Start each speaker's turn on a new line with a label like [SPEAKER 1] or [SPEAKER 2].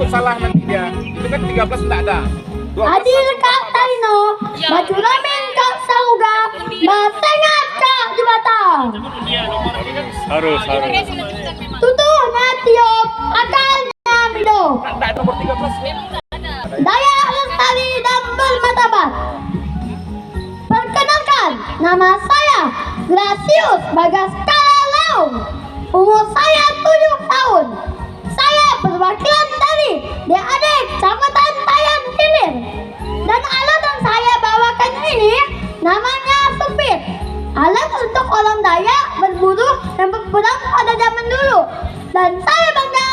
[SPEAKER 1] takut salah nanti dia. Itu kan 13 enggak ada. 12
[SPEAKER 2] Adil Kak Taino, maju ramen Kak Sauga, basengat Kak Jubatan.
[SPEAKER 3] Harus.
[SPEAKER 2] Tutuhnya tiup, akalnya mido.
[SPEAKER 1] Enggak ada nomor 13.
[SPEAKER 2] Daya lestari dan bermartabat. Perkenalkan, nama saya Gracius Bagaskara Laung. Umur saya 7 tahun. Saya perwakilan dari DAD Kecamatan Tayan Hilir. Dan alat yang saya bawakan ini namanya supir. Alat untuk orang Dayak berburu dan berperang pada zaman dulu. Dan saya bangga